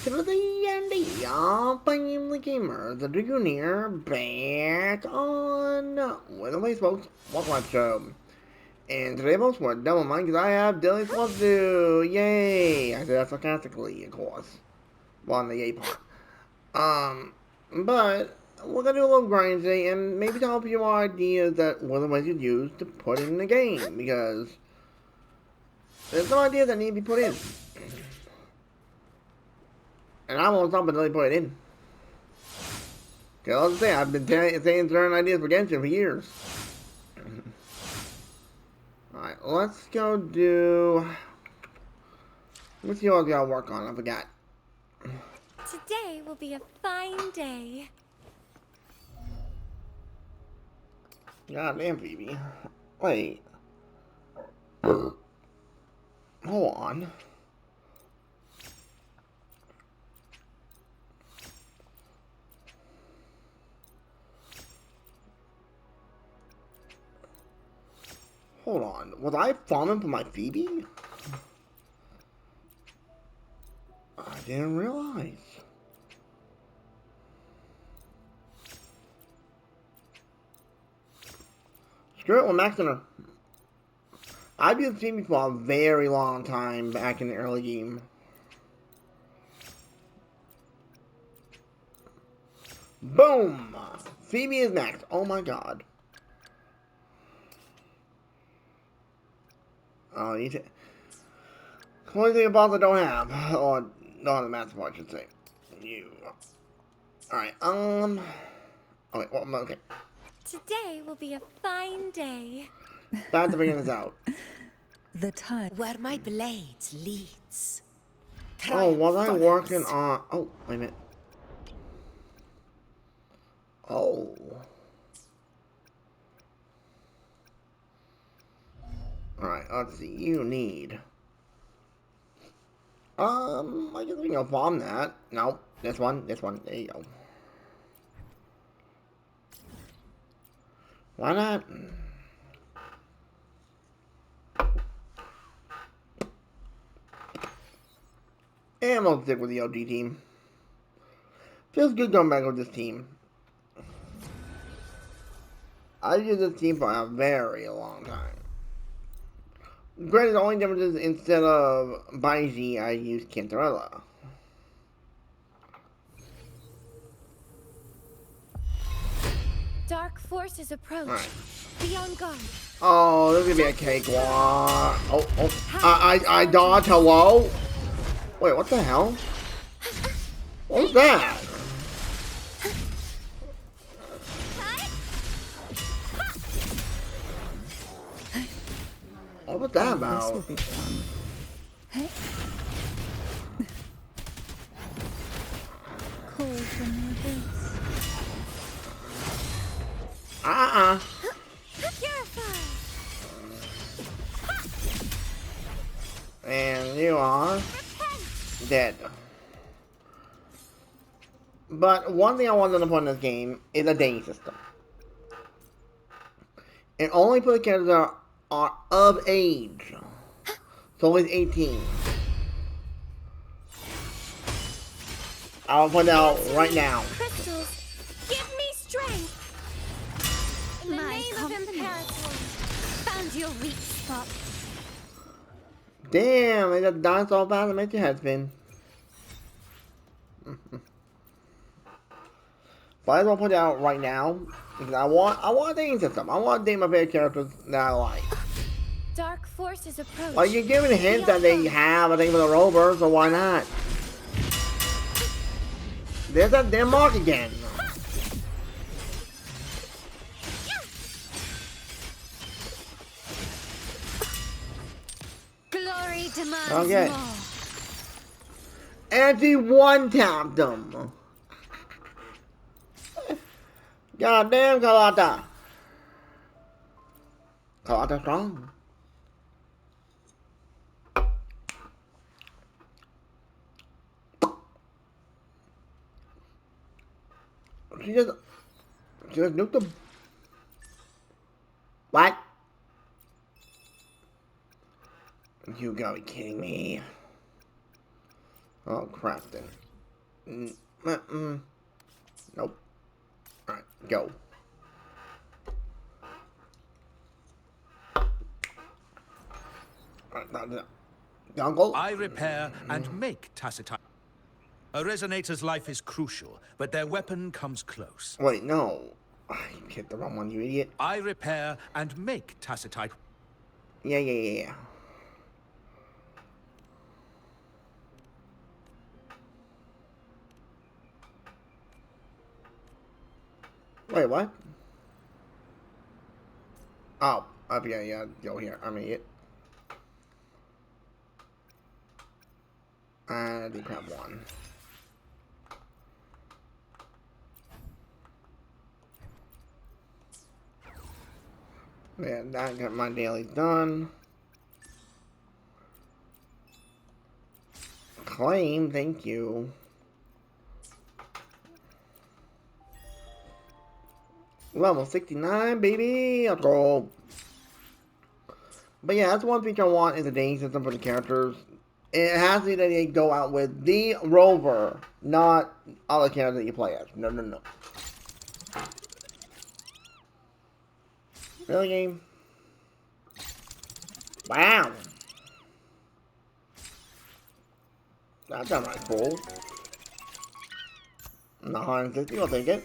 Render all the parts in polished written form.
to the D&D Family Gamer, the Junior, back on Wuthering folks. Welcome to the show. And today, folks, we're done with mine because I have daily stuff to do. Yay! I said that sarcastically, of course. Well, on the yay part. But we're gonna do a little grind today and maybe talk a few more ideas that Wuthering could use to put in the game because there's some ideas that need to be put in. And I won't stop until they put it in. Okay, let's say I've been saying certain ideas for Genshin for years. Alright, let's go do... Let's see what we gotta work on. I forgot. Today will be a fine day. God damn, Phoebe. Wait. Hold on. Hold on. Was I farming for my Phoebe? I didn't realize. Screw it, we're maxing her. I've used Phoebe for a very long time back in the early game. Boom! Phoebe is maxed. Oh my god. Oh, you need to... Only thing about that I don't have. Or, don't have the master part, I should say. You. Alright, Okay, well, okay. Today will be a fine day. I have to figure this out. The time Where my blade leads. Oh, was I Triumph working follows. on... Oh, wait a minute. Oh. Alright, let's see. You need... I guess we can farm that. No, this one. There you go. Why not? And we'll stick with the OG team. Feels good going back with this team. I've used this team for a very long time. Granted, the only difference is instead of Baiji, I use Cantarella. Dark forces approach. Right. Be on guard. Oh, this is gonna be a cakewalk. I dodged. Hello? Wait, what the hell? What was that? What was that this about? will be fun. Hey. Cold from your base. Purify. And you are dead. But one thing I wanted to put in this game is a dating system. And only for the characters that are of age. So it's 18. I'll put it out right now. Crystals, give me strength. In the name of Imperator, found your weak spot. Damn, they just died so fast it makes your head spin. Might as well put it out right now. Because I want a dating system. I want to date my favorite characters that I like. Dark forces approach. Well, you're giving hints that they have a thing for the rover, so why not? There's that damn mark again. Glory demands Okay. more. And he one-tapped them. Goddamn Kalata. Kalata strong. She just nuked them. What? You gotta be kidding me. Oh, crap then. Nope. Alright, go. Alright, Uncle. I repair and make Tacitus. A resonator's life is crucial, but their weapon comes close. Wait, no. I hit the wrong one, you idiot. I repair and make Tacitus. Yeah. Wait, what? Oh, up here, yeah, go here. I'm an idiot. I did grab one. Yeah, that got my daily done. Claim, thank you. Level 69, baby! Let's go! But yeah, that's one feature I want is a dating system for the characters. It has to be that they go out with the rover, not other characters that you play as. No. Really, game? Wow! That's not right, cool. 160, I'll take it.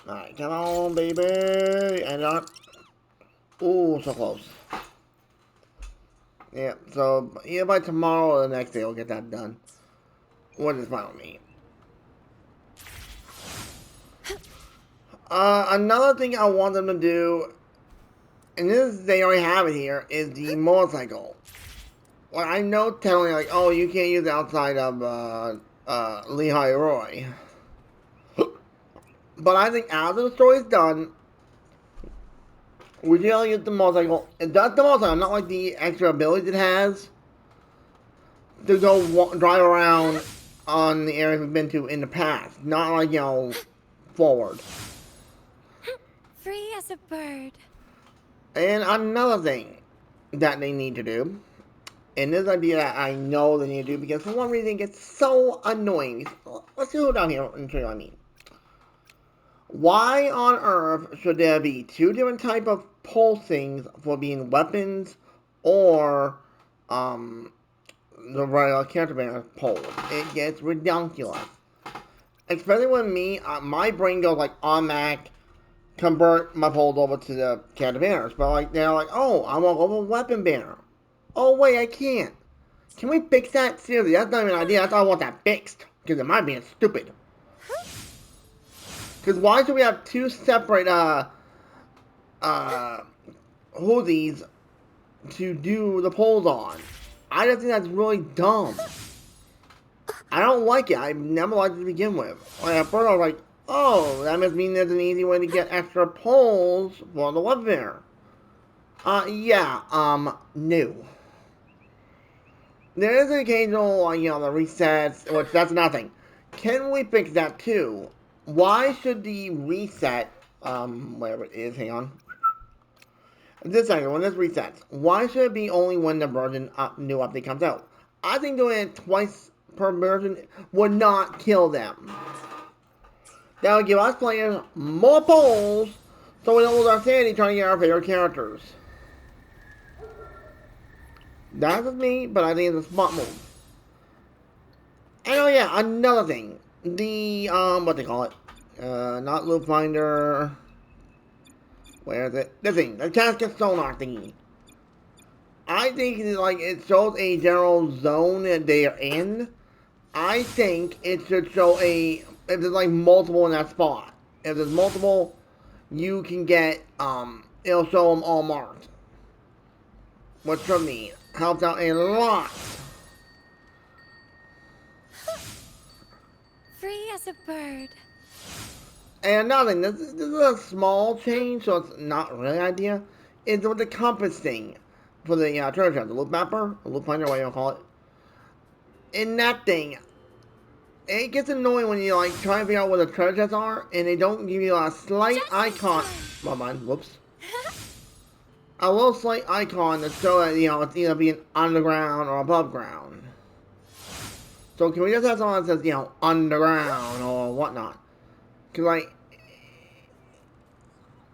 Alright, come on, baby! And up. Ooh, so close. Yeah, so either by tomorrow or the next day, I'll get that done. What is fine with me. Another thing I want them to do, and this they already have it here, is the motorcycle. Well, I know telling like, oh, you can't use it outside of Lehigh Roy. But I think after the story's done, we can use the motorcycle. It does the motorcycle, not like the extra abilities it has to go drive around on the areas we've been to in the past. Not like, you know, forward. Free as a bird. And another thing that they need to do, and this idea that I know they need to do because for one reason it gets so annoying. Let's go down here and show you what I mean. Why on earth should there be two different type of pole things for being weapons or the regular counterbalance pole? It gets ridiculous. Especially when me, my brain goes like automatic, convert my poles over to the counterbalance. But like they're like, oh, I want to go with weapon banner. Oh wait, I can't. Can we fix that? Seriously, that's not even an idea. I want that fixed because it might be stupid. Because why should we have two separate, hoodies to do the polls on? I just think that's really dumb. I don't like it. I've never liked it to begin with. Like, at first I was like, oh, that must mean there's an easy way to get extra polls for the web fair. No. There is an occasional, the resets, which that's nothing. Can we fix that too? Why should the reset, whatever it is, hang on. This second, when this resets, why should it be only when the version new update comes out? I think doing it twice per version would not kill them. That would give us players more polls, so we don't lose our sanity trying to get our favorite characters. That's just me, but I think it's a smart move. And oh yeah, another thing. The, what they call it? Not loop finder. Where is it? The thing, the casket sonar thingy. I think like it shows a general zone that they are in. I think it should show if there's like multiple in that spot. If there's multiple, you can get, it'll show them all marked. Which for me helps out a lot. Free as a bird. And another thing, this is a small change, so it's not really an idea. It's with the compass thing for the treasure chest, the loop mapper, the loop finder, whatever you call it. In that thing, it gets annoying when you like try to figure out where the treasure chests are, and they don't give you a slight icon. My mind, whoops. A little slight icon to show that it's either being underground or above ground. So can we just have someone that says, underground or whatnot? Cause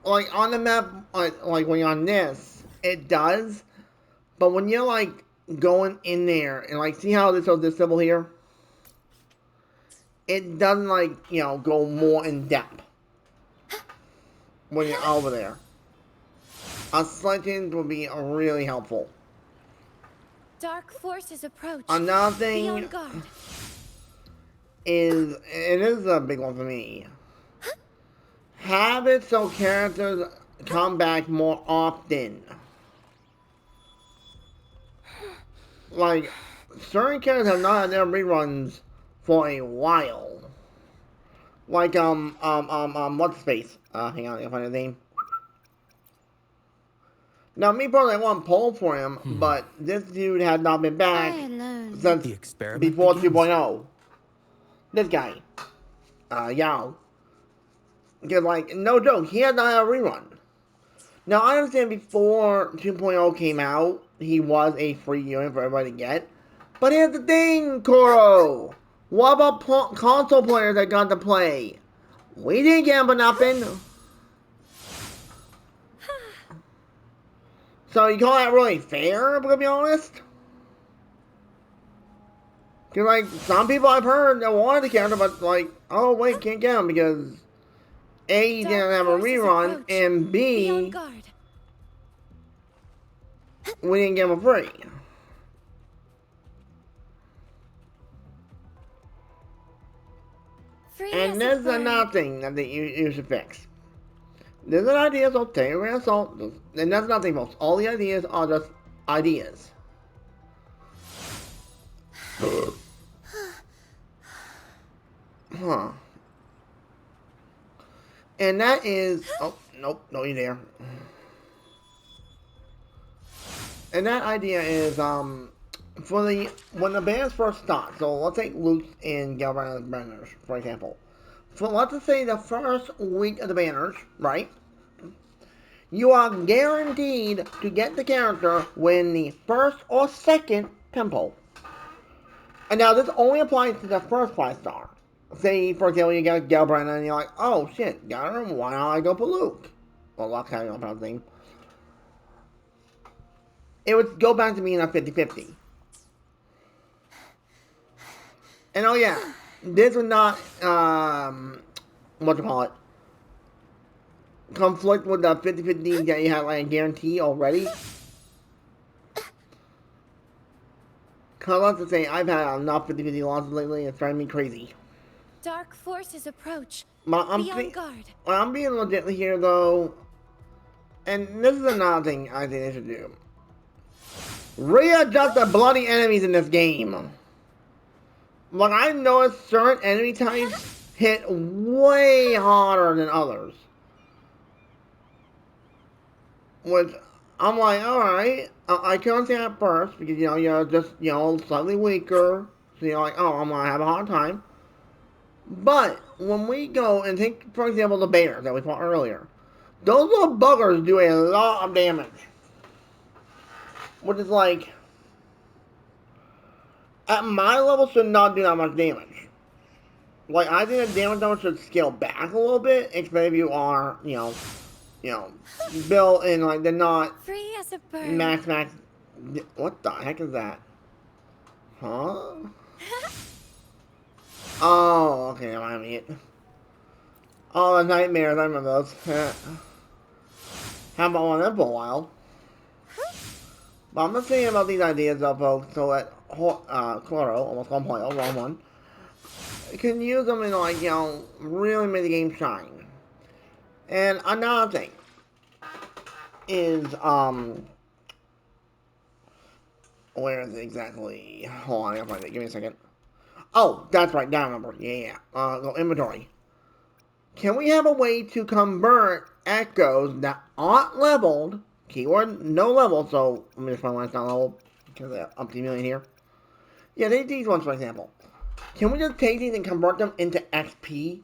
like on the map, like when you're on this, it does. But when you're like going in there and like see how this symbol here, it doesn't like go more in depth when you're over there. A slight change would be really helpful. Dark forces approach. Another Be thing on guard. it is a big one for me. Have it so characters come back more often. Like, certain characters have not had their reruns for a while. Like, what's his face? Hang on, I can find his name. Now, me personally, I want to pull for him, but this dude had not been back since The experiment before begins. 2.0. This guy. Yao. Because, like, no joke, he had not had a rerun. Now, I understand before 2.0 came out, he was a free unit for everybody to get. But here's the thing, Koro! What about console players that got to play? We didn't get him for nothing. So you call that really fair, to be honest? Because, like, some people I've heard that wanted the character, but, like, oh, wait, can't get him because A, he didn't have a rerun, and Be on B, guard. we didn't get him for free. Free as And a there's bird. another thing that you should fix. There's an idea, so take it with a salt. And that's nothing, folks. All the ideas are just ideas. Huh. And that is... Oh, nope, no, you there. And that idea is, when the bands first start, so let's take Luke's and Galvanized banners, for example. So let's just say the first week of the banners, right? You are guaranteed to get the character when the first or second tempo. And now this only applies to the first 5-star. Say, for example, you get Galbraith and you're like, oh shit, got her, why don't I go for Luke? Well, that's kind of a thing. It would go back to being a 50-50. And oh yeah, this would not, conflict with the 50-50 that you have like a guarantee already. Cause let's just say I've had enough 50-50 losses lately, it's driving me crazy. Dark forces approach. But Be on guard. I'm being legit here though, and this is another thing I think they should do. Readjust the bloody enemies in this game. Like, I noticed certain enemy types hit way harder than others. Which, I'm like, alright, I can understand at first, because, you're just, slightly weaker, so you're like, oh, I'm gonna have a hard time. But, when we go and take, for example, the bears that we fought earlier, those little buggers do a lot of damage. Which is like, at my level, should not do that much damage. Like, I think the damage number should scale back a little bit, especially if you are, built in, like, they're not Free as a bird. max. What the heck is that? Huh? Oh, okay, I'm having it. Oh, the nightmares, I remember those. Haven't bought one of them for a while. But I'm just thinking about these ideas though, folks, so that Koro, almost 1.0, wrong one, can use them in, like, really make the game shine. And another thing is, where is it exactly? Hold on, I gotta find it. Give me a second. Oh, that's right, down number. Yeah. Go inventory. Can we have a way to convert echoes that aren't leveled? Keyword, no level, so let me just find one that's not leveled, because they're up to a million here. Yeah, take these ones, for example. Can we just take these and convert them into XP?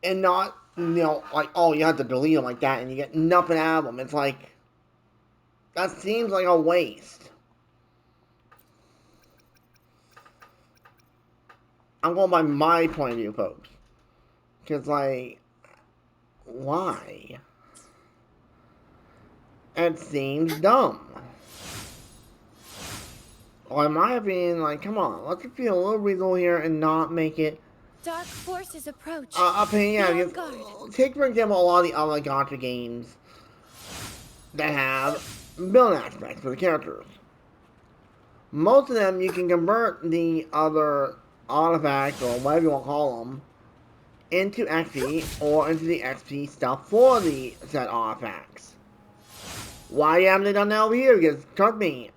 And not, like, oh, you have to delete them like that, and you get nothing out of them. It's like, that seems like a waste. I'm going by my point of view, folks. Because, like, why? It seems dumb. Well, in my opinion, like, come on, let's just be a little reasonable here and not make it Dark forces approach. opinion. Be Yeah, on guard. take for example a lot of the other gacha games that have build aspects for the characters. Most of them you can convert the other artifacts or whatever you want to call them into XP or into the XP stuff for the said artifacts. Why haven't they done that over here? Because trust me,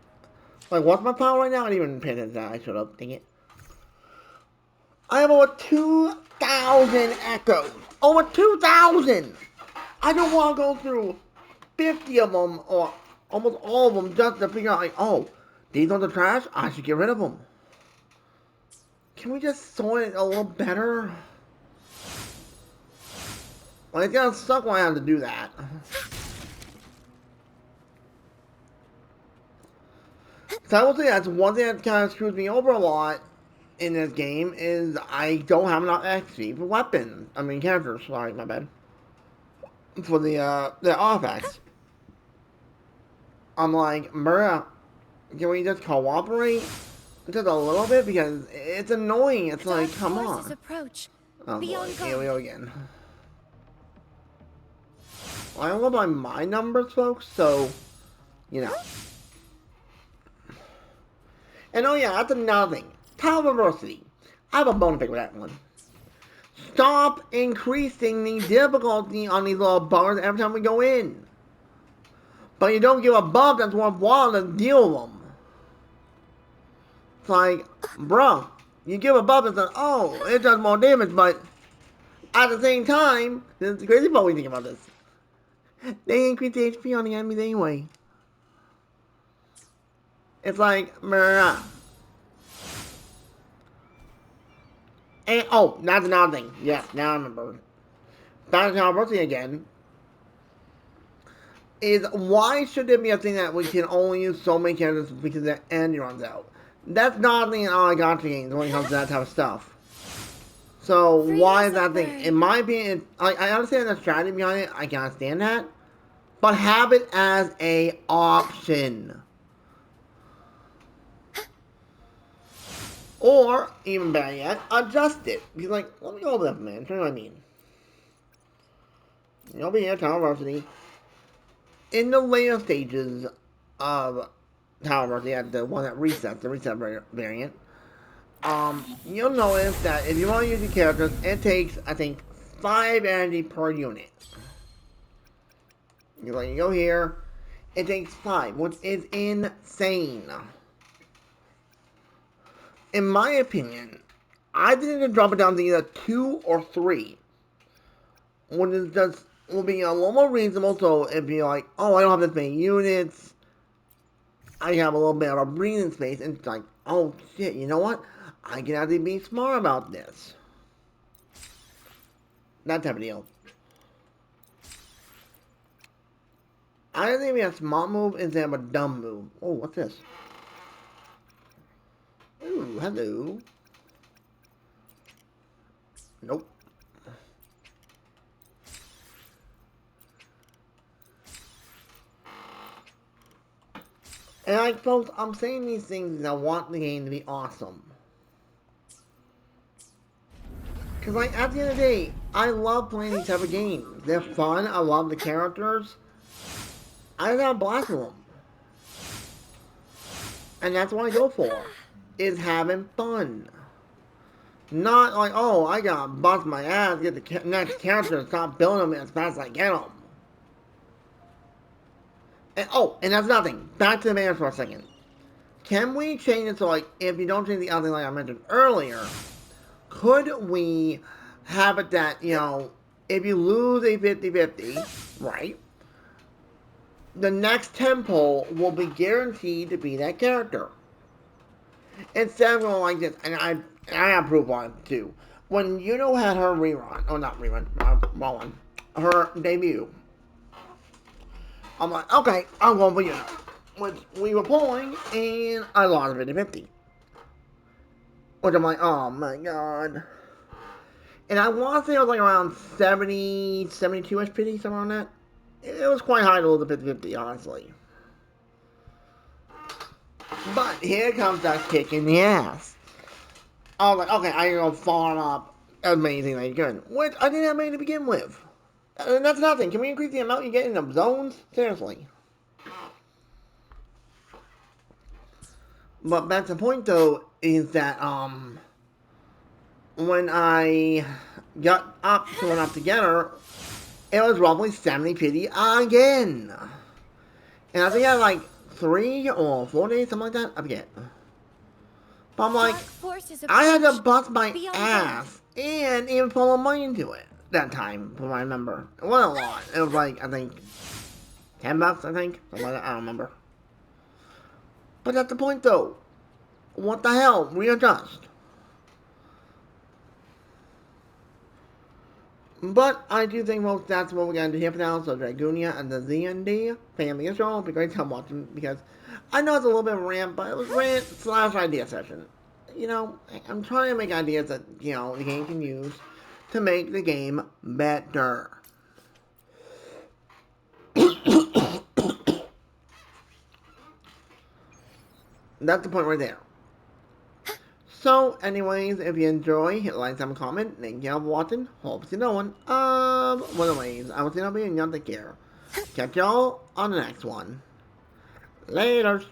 like, what's my power right now? I didn't even pay attention to that. I should have. Dang it. I have over 2,000 echoes. Over 2,000! I don't want to go through 50 of them, or almost all of them, just to figure out, like, oh, these are the trash? I should get rid of them. Can we just sort it a little better? Like, it's gonna suck when I have to do that. So I will say that's one thing that kind of screws me over a lot in this game is I don't have enough XP for weapons. I mean characters, sorry, my bad. For the artifacts. I'm like, bruh, can we just cooperate? Just a little bit? Because it's annoying. It's like, come on. Approach. Oh Be boy, on here we guard. go again. I don't go by my numbers, folks, so, you know. And oh yeah, that's another thing. Tile diversity. I have a bone to pick with that one. Stop increasing the difficulty on these little buggers every time we go in. But you don't give a bug that's worthwhile to deal with them. It's like, bro, you give a bug that's like, oh, it does more damage, but at the same time, this is the crazy part we think about this. They increase the HP on the enemies anyway. It's like, bruh. And, oh, that's another thing. Yes, now I remember. Back to diversity again. Is why should there be a thing that we can only use so many characters because the end runs out? That's not a thing in all gacha games when it comes to that type of stuff. So why is that thing? In my opinion, I understand the strategy behind it. I can understand that, but have it as a option. Or, even better yet, adjust it. Because, like, let me go over that, man. Tell you what I mean. You'll be here, Tower Varsity. In the later stages of Tower Varsity, at the one that resets, the reset variant, you'll notice that if you want to use the characters, it takes, I think, 5 energy per unit. You're going to go here, it takes 5, which is insane. In my opinion, I think to drop it down to either 2 or 3. Which is just, will be a little more reasonable, so if you're like, oh, I don't have this many units, I have a little bit of a breathing space, and it's like, oh shit, you know what? I can actually be smart about this. That type of deal. I think it'd be a smart move instead of a dumb move. Oh, what's this? Ooh, hello. Nope. And like, folks, I'm saying these things because I want the game to be awesome. Because, like, at the end of the day, I love playing these type of games. They're fun. I love the characters. I have a blast with them. And that's what I go for. Is having fun. Not like, oh, I gotta bust my ass, get the next character and stop building them as fast as I get them. And, oh, and that's nothing. Back to the mayor for a second. Can we change it so, like, if you don't change the other thing like I mentioned earlier, could we have it that, you know, if you lose a 50-50, right, the next tempo will be guaranteed to be that character. Instead of going like this, and I have proof on it too. When Yuno had her rerun, oh not rerun, wrong one, her debut, I'm like, okay, I'm going for Yuno. Which we were pulling, and I lost 50-50. Which I'm like, oh my god. And I want to say it was like around 70, 72 HP, somewhere on that. It was quite high to lose the 50-50, honestly. But here comes that kick in the ass. I was like, okay, I can go farm up amazingly good. Which I didn't have many to begin with. And that's nothing. Can we increase the amount you get in the zones? Seriously. But back to the point though, is that, when I got up to run up together, it was roughly 70 pity again. And I think I had like 3 or 4 days, something like that. I forget. But I'm like, I had to bust my ass and even pull a money into it that time, from what I remember. It wasn't a lot. It was like, I think, 10 bucks, I think. Something like that. I don't remember. But that's the point though. What the hell? Readjust. But I do think most that's what we're going to do here for now. So Dragonia and the ZND family is all. It'll be great to watching because I know it's a little bit of a rant, but it was rant / idea session. You know, I'm trying to make ideas that, you know, the game can use to make the game better. That's the point right there. So, anyways, if you enjoy, hit like, and comment. Thank you all for watching. Hope to see no one. Anyways, I will see you and y'all take care. Catch y'all on the next one. Later.